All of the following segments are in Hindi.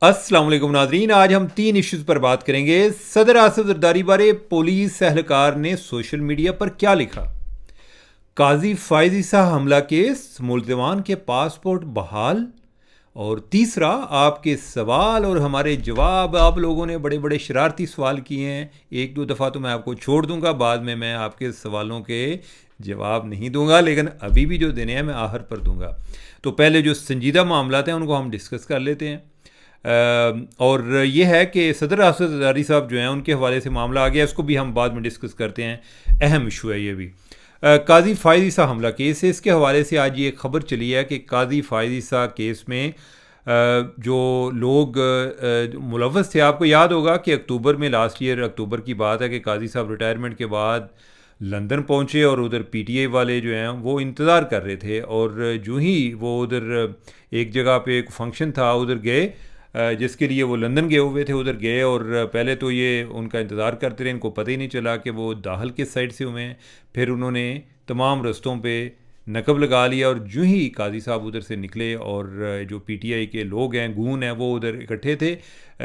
अस्सलाम वालेकुम नाज़रीन, आज हम 3 इश्यूज़ पर बात करेंगे। सदर आसिफ जरदारी बारे पुलिस एहलकार ने सोशल मीडिया पर क्या लिखा, काजी फायज ईसा हमला केस, मुल्ज़िमान के पासपोर्ट बहाल, और तीसरा आपके सवाल और हमारे जवाब। आप लोगों ने बड़े बड़े शरारती सवाल किए हैं, एक दो दफ़ा तो मैं आपको छोड़ दूंगा, बाद में मैं आपके सवालों के जवाब नहीं दूंगा, लेकिन अभी भी जो देने हैं मैं आखिर पर दूंगा। तो पहले जो संजीदा मामलात हैं उनको हम डिस्कस कर लेते हैं। और ये है कि सदर आसिफ जरदारी साहब जो हैं उनके हवाले से मामला आ गया, इसको भी हम बाद में डिस्कस करते हैं, अहम इशू है ये भी। काजी फायज ईसा हमला केस है, इसके हवाले से आज ये खबर चली है कि काजी फायज ईसा केस में जो लोग मुलव्वस थे, आपको याद होगा कि अक्टूबर में, लास्ट ईयर अक्टूबर की बात है कि काजी साहब रिटायरमेंट के बाद लंदन पहुंचे और उधर पीटीआई वाले जो हैं वो इंतज़ार कर रहे थे, और जो ही वो उधर एक जगह पे एक फंक्शन था उधर गए, जिसके लिए वो लंदन गए हुए थे, उधर गए और पहले तो ये उनका इंतज़ार करते रहे, इनको पता ही नहीं चला कि वो दाहल किस साइड से हुए हैं। फिर उन्होंने तमाम रस्तों पे नकब लगा लिया, और जो ही काजी साहब उधर से निकले और जो पीटीआई के लोग हैं, गून हैं, वो उधर इकट्ठे थे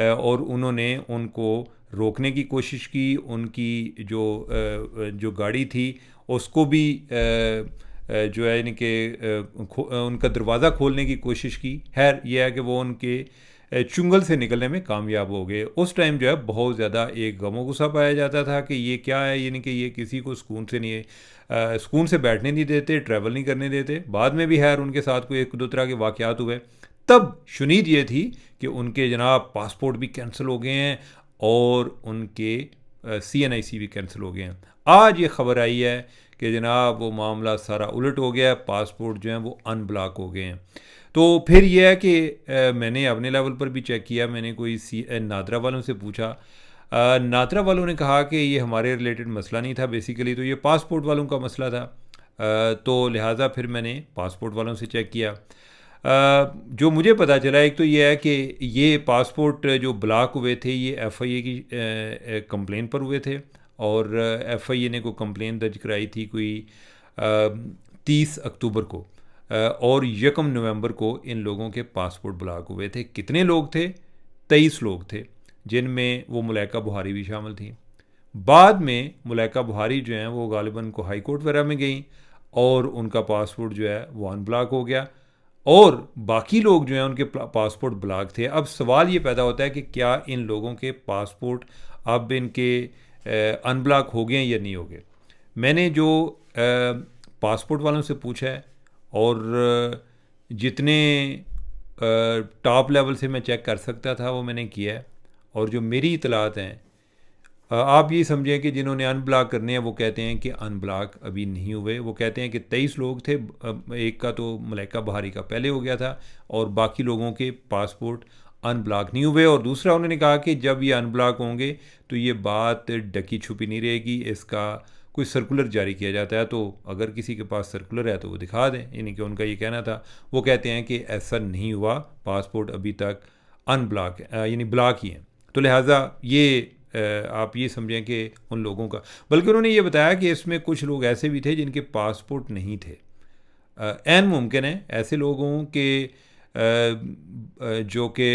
और उन्होंने उनको रोकने की कोशिश की। उनकी जो गाड़ी थी उसको भी जो है इनके उनका दरवाज़ा खोलने की कोशिश की। खैर यह है कि वो उनके चुंगल से निकलने में कामयाब हो गए। उस टाइम जो है बहुत ज़्यादा एक गमो गुस्सा पाया जाता था कि ये क्या है, यानी कि ये किसी को सुकून से नहीं सुकून से बैठने नहीं देते, ट्रैवल नहीं करने देते। बाद में भी खैर उनके साथ कोई एक दो तरह के वाक़यात हुए। तब शुनीद ये थी कि उनके जनाब पासपोर्ट भी कैंसिल हो गए हैं और उनके CNIC भी कैंसिल हो गए हैं। आज ये खबर आई है कि जनाब वो मामला सारा उलट हो गया है, पासपोर्ट जो हैं वो अनब्लॉक हो गए हैं। तो फिर यह है कि मैंने अपने लेवल पर भी चेक किया, मैंने कोई नादरा वालों से पूछा। नादरा वालों ने कहा कि ये हमारे रिलेटेड मसला नहीं था, बेसिकली तो ये पासपोर्ट वालों का मसला था। तो लिहाजा फिर मैंने पासपोर्ट वालों से चेक किया। जो मुझे पता चला, एक तो ये है कि ये पासपोर्ट जो ब्लॉक हुए थे ये FIA की कंप्लेन पर हुए थे, और FIA ने कोई कंप्लेन दर्ज कराई थी कोई 30 अक्टूबर को, और 1 नवंबर को इन लोगों के पासपोर्ट ब्लॉक हुए थे। कितने लोग थे? 23 लोग थे, जिनमें वो मुलाइका बुहारी भी शामिल थी। बाद में मुलाइका बुहारी जो हैं वो गालिबन को हाई कोर्ट वगैरह में गई और उनका पासपोर्ट जो है वो अनब्लॉक हो गया, और बाकी लोग जो हैं उनके पासपोर्ट ब्लॉक थे। अब सवाल ये पैदा होता है कि क्या इन लोगों के पासपोर्ट अब इनके अनब्लॉक हो गए हैं या नहीं हो गए। मैंने जो पासपोर्ट वालों से पूछा है, और जितने टॉप लेवल से मैं चेक कर सकता था वो मैंने किया है, और जो मेरी इतलात हैं, आप ये समझें कि जिन्होंने अनब्लॉक करने हैं वो कहते हैं कि अनब्लॉक अभी नहीं हुए। वो कहते हैं कि 23 लोग थे, एक का तो मुलाइका बहारी का पहले हो गया था, और बाकी लोगों के पासपोर्ट अनब्लॉक नहीं हुए। और दूसरा उन्होंने कहा कि जब ये अनब्लॉक होंगे तो ये बात ढकी छुपी नहीं रहेगी, इसका कोई सर्कुलर जारी किया जाता है, तो अगर किसी के पास सर्कुलर है तो वो दिखा दें। यानी कि उनका ये कहना था। वो कहते हैं कि ऐसा नहीं हुआ, पासपोर्ट अभी तक अनब्लॉक यानी ब्लॉक ही हैं। तो लिहाजा ये आप ये समझें कि उन लोगों का, बल्कि उन्होंने ये बताया कि इसमें कुछ लोग ऐसे भी थे जिनके पासपोर्ट नहीं थे। ऐन मुमकिन है ऐसे लोगों के जो कि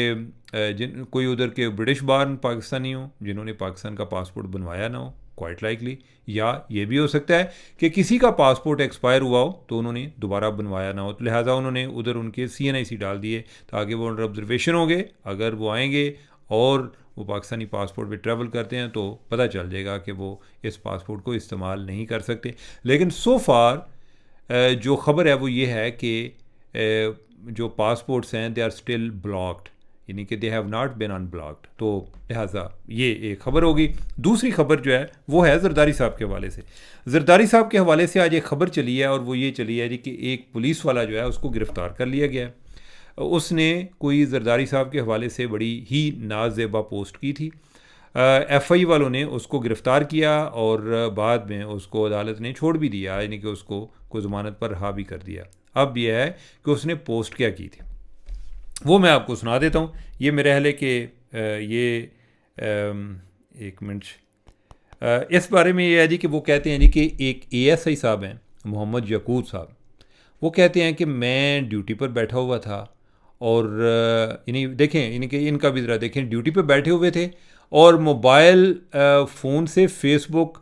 जिन कोई उधर के ब्रिटिश बार्न पाकिस्तानी हो जिन्होंने पाकिस्तान का पासपोर्ट बनवाया ना हो, क्वाइट लाइकली। या ये भी हो सकता है कि किसी का पासपोर्ट एक्सपायर हुआ हो तो उन्होंने दोबारा बनवाया ना हो, तो लिहाजा उन्होंने उधर उनके CNIC डाल दिए ताकि वो अंडर ऑब्जर्वेशन हो गए। अगर वो आएंगे और वो पाकिस्तानी पासपोर्ट पे ट्रैवल करते हैं तो पता चल जाएगा कि वो इस पासपोर्ट को इस्तेमाल नहीं कर सकते। लेकिन सो फार जो ख़बर है वो ये है कि जो पासपोर्ट्स हैं दे आर स्टिल ब्लॉक्ड, यानी कि they have not been unblocked. तो लिहाजा ये एक ख़बर होगी। दूसरी ख़बर जो है वो है जरदारी साहब के हवाले से। जरदारी साहब के हवाले से आज एक ख़बर चली है, और वो ये चली है जी कि एक पुलिस वाला जो है उसको गिरफ़्तार कर लिया गया है। उसने कोई जरदारी साहब के हवाले से बड़ी ही नाज़ेबा पोस्ट की थी। FI वालों ने उसको गिरफ़्तार किया और बाद में उसको अदालत ने छोड़ भी दिया, यानी कि उसको को ज़मानत पर रहा भी कर दिया। अब यह है कि उसने पोस्ट क्या की थी वो मैं आपको सुना देता हूँ। ये मेरे ख्याल है कि ये एक मिनट, इस बारे में ये है जी कि वो कहते हैं जी कि एक ASI साहब हैं, मोहम्मद यकूब साहब। वो कहते हैं कि मैं ड्यूटी पर बैठा हुआ था और इन्हीं देखें इनका भी ज़रा देखें, ड्यूटी पे बैठे हुए थे और मोबाइल फ़ोन से फेसबुक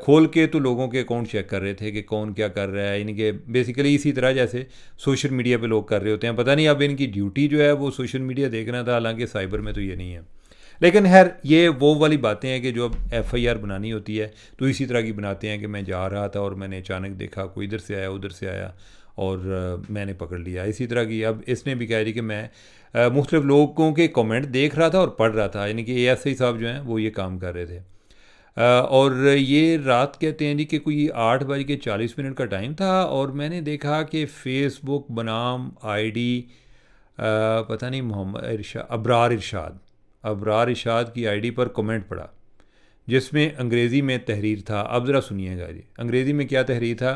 खोल के तो लोगों के अकाउंट चेक कर रहे थे कि कौन क्या कर रहा है। इनके बेसिकली इसी तरह जैसे सोशल मीडिया पे लोग कर रहे होते हैं। पता नहीं अब इनकी ड्यूटी जो है वो सोशल मीडिया देखना था, हालांकि साइबर में तो ये नहीं है। लेकिन खैर ये वो वाली बातें हैं कि जो अब एफआईआर बनानी होती है तो इसी तरह की बनाते हैं कि मैं जा रहा था और मैंने अचानक देखा कोई इधर से आया उधर से आया और मैंने पकड़ लिया। इसी तरह की अब इसने भी कह दी कि मैं मुख्तलिफ लोगों के कमेंट देख रहा था और पढ़ रहा था, यानी कि एएसआई साहब जो हैं वो ये काम कर रहे थे। और ये रात कहते हैं जी कि कोई 8:40 का टाइम था और मैंने देखा कि फ़ेसबुक बनाम आईडी पता नहीं अबरार इरशाद की आईडी पर कमेंट पड़ा जिसमें अंग्रेज़ी में तहरीर था। अब ज़रा सुनिएगा जी, अंग्रेज़ी में क्या तहरीर था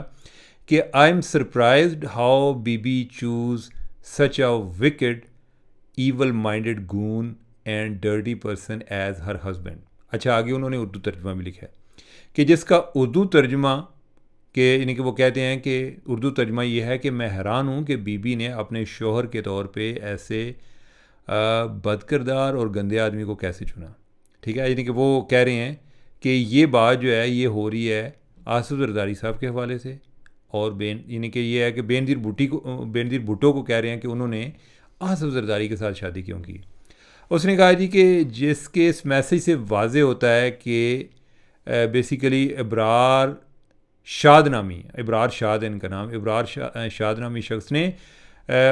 कि आई एम सरप्राइज्ड हाउ बीबी choose such a wicked evil minded goon and dirty person as her husband. अच्छा, आगे उन्होंने उर्दू तर्जमा भी लिखा है कि जिसका उर्दू तर्जमा के यानी कि वो कहते हैं कि उर्दू तर्जमा ये है कि मैं हैरान हूँ कि बीबी ने अपने शोहर के तौर पे ऐसे बदकिरदार और गंदे आदमी को कैसे चुना। ठीक है, यानी कि वो कह रहे हैं कि ये बात जो है ये हो रही है आसिफ जरदारी साहब के हवाले से और यानी कि ये है कि बेनज़ीर भुट्टो को कह रहे हैं कि उन्होंने आसिफ जरदारी के साथ शादी क्यों की। उसने कहा जी कि जिसके इस मैसेज से वाज़े होता है कि बेसिकली इबरार शाद है इनका नाम, शाद नामी शख्स ने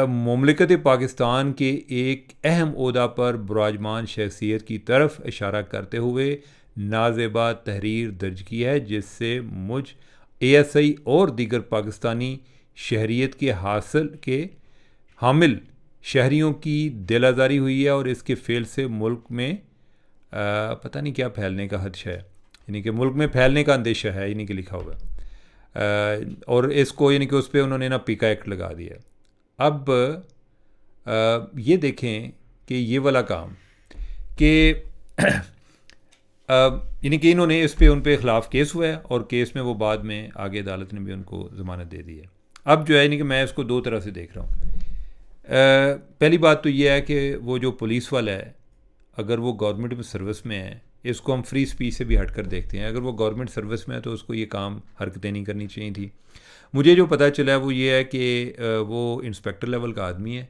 मुमलिकत पाकिस्तान के एक अहम ओहदा पर बुराजमान शख्सियत की तरफ इशारा करते हुए नाजेबा तहरीर दर्ज की है जिससे मुझ एएसआई और दीगर पाकिस्तानी शहरियत के हामिल शहरियों की दिल आज़ारी हुई है और इसके फेल से मुल्क में पता नहीं क्या फैलने का खदशा है, यानी कि मुल्क में फैलने का अंदेशा है, यानी कि लिखा हुआ है। और इसको यानी कि उस पर उन्होंने ना पीका एक्ट लगा दिया। अब ये देखें कि ये वाला काम कि यानी कि इन्होंने उन पे ख़िलाफ़ केस हुआ है और केस में वो बाद में आगे अदालत ने भी उनको ज़मानत दे दी है। अब जो है यानी कि मैं इसको दो तरह से देख रहा हूँ। पहली बात तो ये है कि वो जो पुलिस वाला है अगर वो गवर्नमेंट में सर्विस में है, इसको हम फ्री स्पीच से भी हट कर देखते हैं, अगर वो गवर्नमेंट सर्विस में है तो उसको ये काम हरकतें नहीं करनी चाहिए थी। मुझे जो पता चला है वो ये है कि वो इंस्पेक्टर लेवल का आदमी है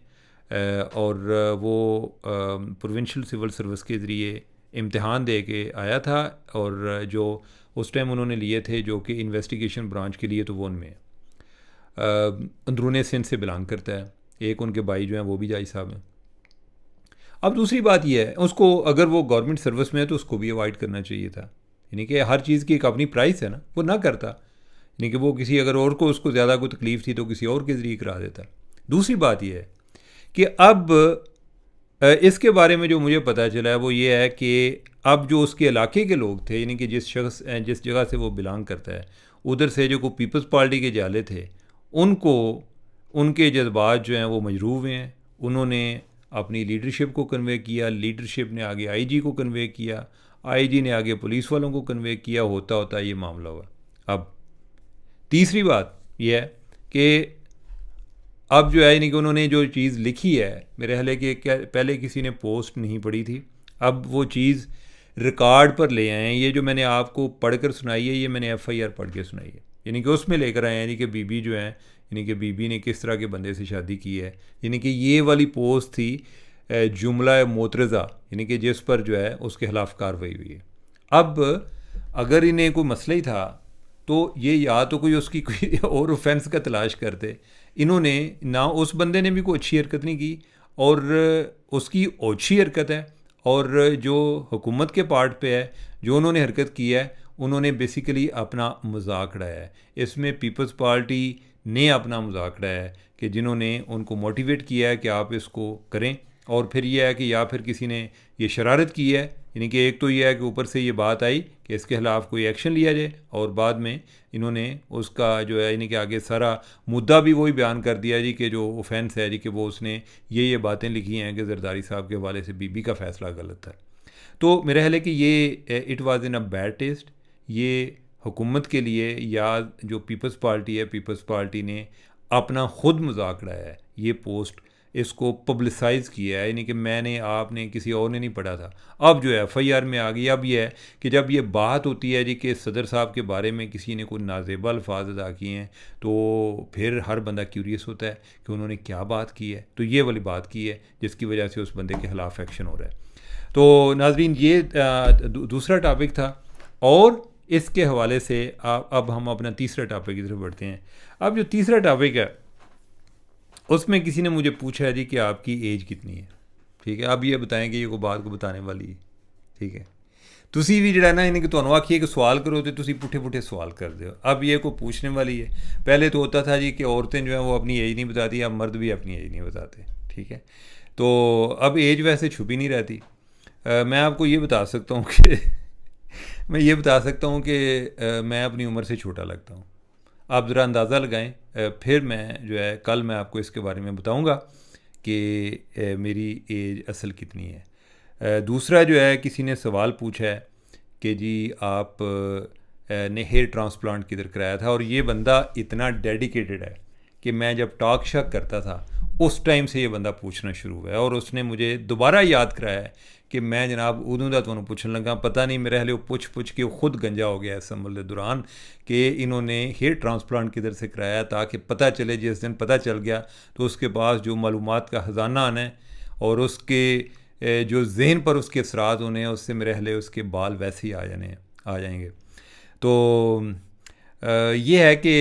और वो प्रोविंशियल सिविल सर्विस के ज़रिए इम्तिहान दे के आया था और जो उस टाइम उन्होंने लिए थे जो कि इन्वेस्टिगेशन ब्रांच के लिए, तो वो उनमें अंदरूनी सिंध से बिलोंग करता है। एक उनके भाई जो हैं वो भी जज साहब हैं। अब दूसरी बात यह है उसको अगर वो गवर्नमेंट सर्विस में है तो उसको भी अवॉइड करना चाहिए था, यानी कि हर चीज़ की एक अपनी प्राइस है ना, वो ना करता, यानी कि वो किसी अगर और को उसको ज़्यादा कोई तकलीफ़ थी तो किसी और के ज़रिए करा देता। दूसरी बात यह है कि अब इसके बारे में जो मुझे पता चला है वो ये है कि अब जो उसके इलाके के लोग थे, यानी कि जिस जगह से वो बिलोंग करता है उधर से जो को पीपल्स पार्टी के जाले थे, उनको उनके जज्बात जो हैं वो मजरूह हुए हैं। उन्होंने अपनी लीडरशिप को कन्वे किया, लीडरशिप ने आगे आईजी को कन्वे किया, आईजी ने आगे पुलिस वालों को कन्वे किया, होता होता ये मामला हुआ। अब तीसरी बात यह है कि अब जो है यानी कि उन्होंने जो चीज़ लिखी है, मेरे ख्याल है कि पहले किसी ने पोस्ट नहीं पढ़ी थी, अब वो चीज़ रिकॉर्ड पर ले आए हैं। ये जो मैंने आपको पढ़कर सुनाई है ये मैंने एफआईआर पढ़ के सुनाई है, यानी कि उसमें लेकर आए हैं यानी कि बीबी जो है, यानी कि बीबी ने किस तरह के बंदे से शादी की है। यानी कि ये वाली पोस्ट थी जुमला मोतरज़ा, यानी कि जिस पर जो है उसके ख़िलाफ़ कार्रवाई हुई है। अब अगर इन्हें कोई मसला ही था तो ये या तो कोई उसकी कोई और ऑफेंस का तलाश करते, इन्होंने ना, उस बंदे ने भी कोई अच्छी हरकत नहीं की और उसकी ओछी हरकत है, और जो हुकूमत के पार्ट पे है जो उन्होंने हरकत की है उन्होंने बेसिकली अपना मजाक उड़ाया है। इसमें पीपल्स पार्टी ने अपना मजाक उड़ाया है कि जिन्होंने उनको मोटिवेट किया है कि आप इसको करें, और फिर यह है कि या फिर किसी ने ये शरारत की है, यानी कि एक तो ये है कि ऊपर से ये बात आई कि इसके ख़िलाफ़ कोई एक्शन लिया जाए और बाद में इन्होंने उसका जो है यानी कि आगे सारा मुद्दा भी वही बयान कर दिया जी कि जो ऑफेंस है जी कि वो उसने ये बातें लिखी हैं कि जरदारी साहब के हवाले से बीबी का फ़ैसला गलत था। तो मेरा ख्याल है कि ये it was in a bad taste. ये हुकूमत के लिए या जो पीपल्स पार्टी है, पीपल्स पार्टी ने अपना ख़ुद मजाक उड़ाया है। ये पोस्ट इसको पब्लिसाइज़ किया है, यानी कि मैंने आपने किसी और ने नहीं पढ़ा था। अब जो है FIR में आ गई। अब ये है कि जब ये बात होती है जी कि सदर साहब के बारे में किसी ने कोई नाजेबा अल्फाज अदा किए हैं, तो फिर हर बंदा क्यूरियस होता है कि उन्होंने क्या बात की है। तो ये वाली बात की है जिसकी वजह से उस बंदे के ख़िलाफ़ एक्शन हो रहा है। तो नाजरीन, ये दूसरा टॉपिक था। और इसके हवाले से अब हम अपना तीसरा टॉपिक की तरफ बढ़ते हैं। अब जो तीसरा टॉपिक है उसमें किसी ने मुझे पूछा है जी कि आपकी एज कितनी है। ठीक है, अब ये बताएं कि ये को बात को बताने वाली है। ठीक है, तुसी भी जड़ा ना इन्हें कि तुहानू आखिए कि सवाल करो तो तुसी पुठे पुठे सवाल कर दो। अब ये को पूछने वाली है। पहले तो होता था जी कि औरतें जो हैं वो अपनी एज नहीं बताती, अब मर्द भी अपनी एज नहीं बताते। ठीक है, तो अब एज वैसे छुपी नहीं रहती। मैं आपको ये बता सकता हूँ कि मैं ये बता सकता हूँ कि मैं अपनी उम्र से छोटा लगता हूँ। आप ज़रा अंदाज़ा लगाएं। फिर मैं जो है कल मैं आपको इसके बारे में बताऊंगा कि मेरी एज असल कितनी है। दूसरा जो है, किसी ने सवाल पूछा है कि जी आप ने हेयर ट्रांसप्लांट किधर कराया था। और ये बंदा इतना डेडिकेटेड है कि मैं जब टॉक शक करता था उस टाइम से ये बंदा पूछना शुरू हुआ है, और उसने मुझे दोबारा याद कराया है कि मैं जनाब उदों का तुहानू पूछन लगा। पता नहीं मेरे हले पुछ के खुद गंजा हो गया इस अमल के दौरान कि इन्होंने हेयर ट्रांसप्लांट किधर से कराया, ताकि पता चले। जिस दिन पता चल गया तो उसके पास जो मालूमात का ख़जाना आना है और उसके जो जहन पर उसके असरात होने हैं, उससे मेरे हले उसके बाल वैसे ही आ जाएंगे। तो ये है कि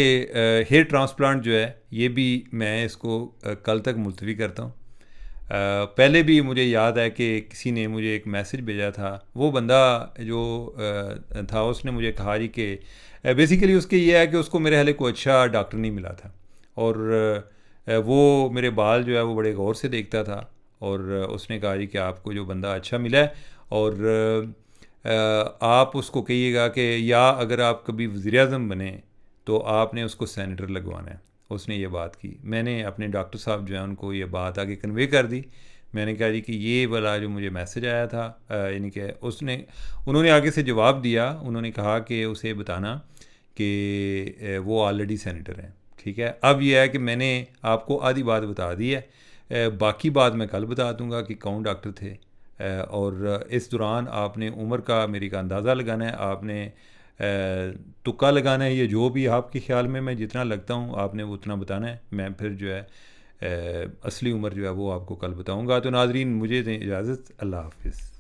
हेयर ट्रांसप्लांट जो है ये भी मैं इसको कल तक मुलतवी करता हूँ। पहले भी मुझे याद है कि किसी ने मुझे एक मैसेज भेजा था। वो बंदा जो था उसने मुझे कहा जी कि बेसिकली उसके ये है कि उसको मेरे हले को अच्छा डॉक्टर नहीं मिला था, और वो मेरे बाल जो है वो बड़े गौर से देखता था। और उसने कहा जी कि आपको जो बंदा अच्छा मिला है, और आप उसको कहिएगा कि या अगर आप कभी वज़ीर-ए-आज़म बने तो आपने उसको सेनेटर लगवाना है। उसने ये बात की। मैंने अपने डॉक्टर साहब जो है उनको ये बात आगे कन्वे कर दी। मैंने कहा जी कि ये वाला जो मुझे मैसेज आया था, यानी कि उन्होंने आगे से जवाब दिया। उन्होंने कहा कि उसे बताना कि वो ऑलरेडी सेनेटर हैं। ठीक है, अब यह है कि मैंने आपको आधी बात बता दी है, बाकी बात मैं कल बता दूंगा कि कौन डॉक्टर थे। और इस दौरान आपने उम्र का मेरी का अंदाज़ा लगाना है, आपने तुक्का लगाना है। ये जो भी आपके ख्याल में मैं जितना लगता हूँ आपने वो उतना बताना है। मैं फिर जो है असली उम्र जो है वो आपको कल बताऊँगा। तो नाजरीन, मुझे दें इजाज़त। अल्लाह हाफ़िज़।